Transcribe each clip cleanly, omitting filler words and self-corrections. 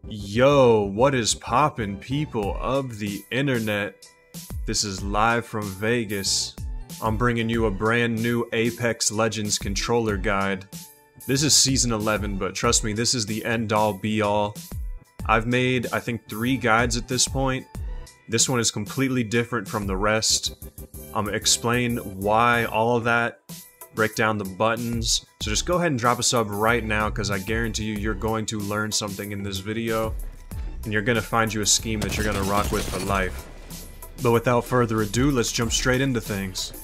Yo, what is poppin', people of the internet? This is live from Vegas. I'm bringing you a brand new Apex Legends controller guide. This is season 11, but trust me, this is the end-all be-all. I've made, I think, 3 guides at this point. This one is completely different from the rest. I'm gonna explain why all of that, break down the buttons. So just go ahead and drop a sub right now, because I guarantee you, you're going to learn something in this video, and you're gonna find you a scheme that you're gonna rock with for life. But without further ado, let's jump straight into things.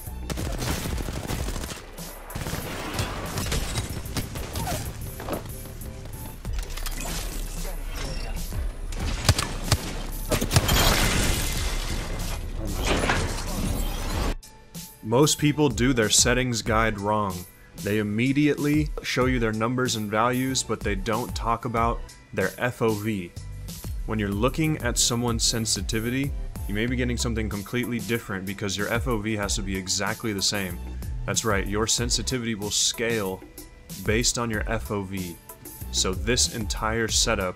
Most people do their settings guide wrong. They immediately show you their numbers and values, but they don't talk about their FOV. When you're looking at someone's sensitivity, you may be getting something completely different because your FOV has to be exactly the same. That's right, your sensitivity will scale based on your FOV. So this entire setup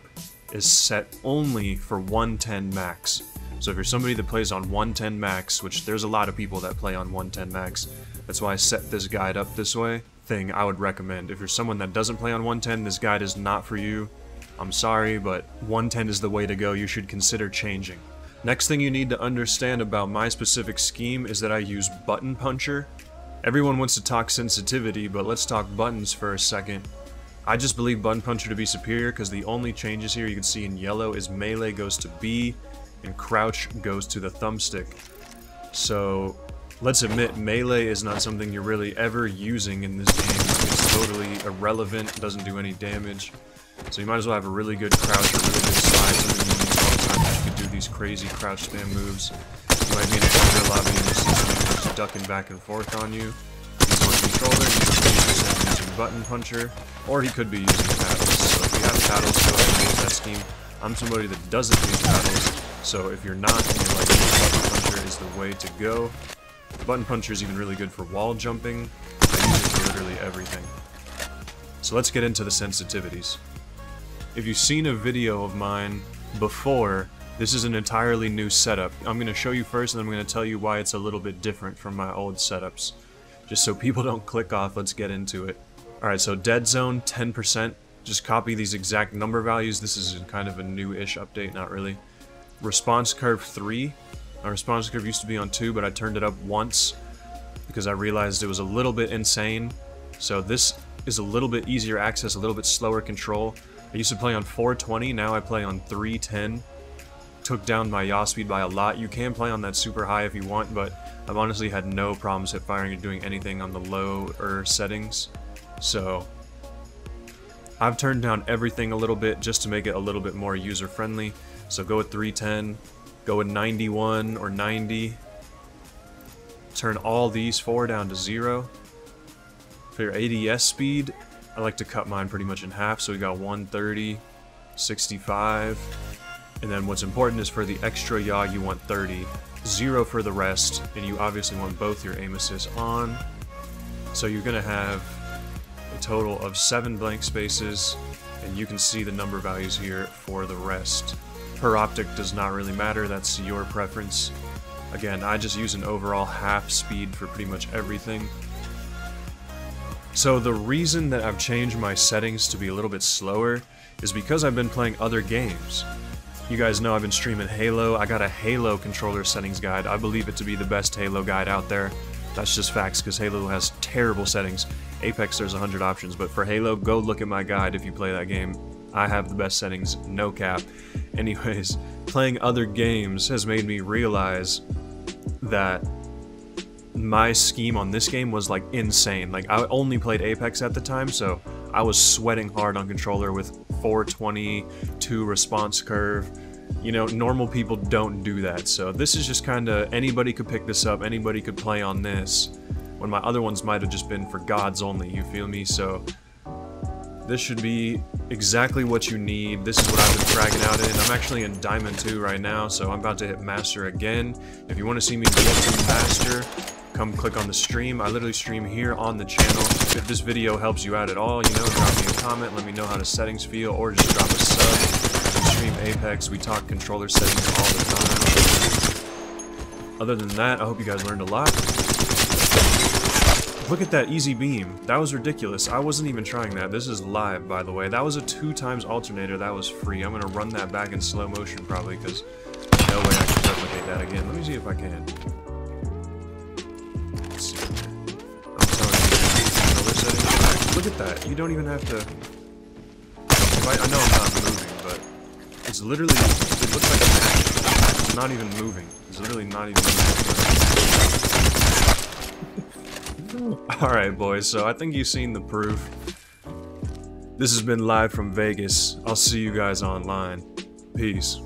is set only for 110 max. So if you're somebody that plays on 110 max, which there's a lot of people that play on 110 max, that's why I set this guide up this way, I would recommend. If you're someone that doesn't play on 110, this guide is not for you. I'm sorry, but 110 is the way to go. You should consider changing. Next thing you need to understand about my specific scheme is that I use button puncher. Everyone wants to talk sensitivity, but let's talk buttons for a second. I just believe button puncher to be superior because the only changes here you can see in yellow is melee goes to B, and crouch goes to the thumbstick. So let's admit, melee is not something you're really ever using in this game. It's totally irrelevant, doesn't do any damage. So you might as well have a really good crouch or really good slide, something you use all the time that you can do these crazy crouch spam moves. You might be in a thunder lobby and you see someone just ducking back and forth on you. He's on controller, he's using button puncher, or he could be using paddles. So if you have paddles, go ahead and use that scheme. I'm somebody that doesn't use paddles. So if you're not, and you're like, button puncher is the way to go. Button puncher is even really good for wall jumping. I use it for literally everything. So let's get into the sensitivities. If you've seen a video of mine before, this is an entirely new setup. I'm going to show you first, and then I'm going to tell you why it's a little bit different from my old setups. Just so people don't click off, let's get into it. Alright, so dead zone, 10%. Just copy these exact number values. This is kind of a new-ish update, not really. Response curve 3. My response curve used to be on 2, but I turned it up once because I realized it was a little bit insane. So this is a little bit easier access, a little bit slower control. I used to play on 420, now I play on 310. Took down my yaw speed by a lot. You can play on that super high if you want, but I've honestly had no problems hip firing or doing anything on the lower settings. So I've turned down everything a little bit just to make it a little bit more user friendly. So go with 310, go with 91 or 90. Turn all these 4 down to 0. For your ADS speed, I like to cut mine pretty much in half. So we got 130, 65. And then what's important is for the extra yaw, you want 30. 0 for the rest, and you obviously want both your aim assist on. So you're going to have a total of 7 blank spaces, and you can see the number values here for the rest. Per optic does not really matter, that's your preference. Again, I just use an overall half speed for pretty much everything. So the reason that I've changed my settings to be a little bit slower is because I've been playing other games. You guys know I've been streaming Halo. I got a Halo controller settings guide. I believe it to be the best Halo guide out there. That's just facts, because Halo has terrible settings. Apex, there's 100 options, but for Halo, go look at my guide if you play that game. I have the best settings, no cap. Anyways, playing other games has made me realize that my scheme on this game was like insane. Like, I only played Apex at the time, so I was sweating hard on controller with 422 response curve. You know, normal people don't do that, so this is just kinda, anybody could pick this up, anybody could play on this, when my other ones might have just been for gods only, you feel me? So this should be exactly what you need. This is what I've been fragging out in. I'm actually in Diamond 2 right now, so I'm about to hit Master again. If you want to see me get to Master, come click on the stream. I literally stream here on the channel. If this video helps you out at all, you know, drop me a comment, let me know how the settings feel, or just drop a sub. text, we talk controller settings all the time. Other than that, I hope you guys learned a lot. Look at that easy beam. That was ridiculous. I wasn't even trying that. This is live, by the way. That was a 2x alternator. That was free. I'm gonna run that back in slow motion probably, because no way I can replicate that again. Let me see if I can. Let's see here. I'm telling you, controller settings. Look at that. You don't even have to... I know I'm not moving, but it's literally... It looks like a match. It's not even moving. It's literally not even moving. Alright, boys, so I think you've seen the proof. This has been Live from Vegas. I'll see you guys online. Peace.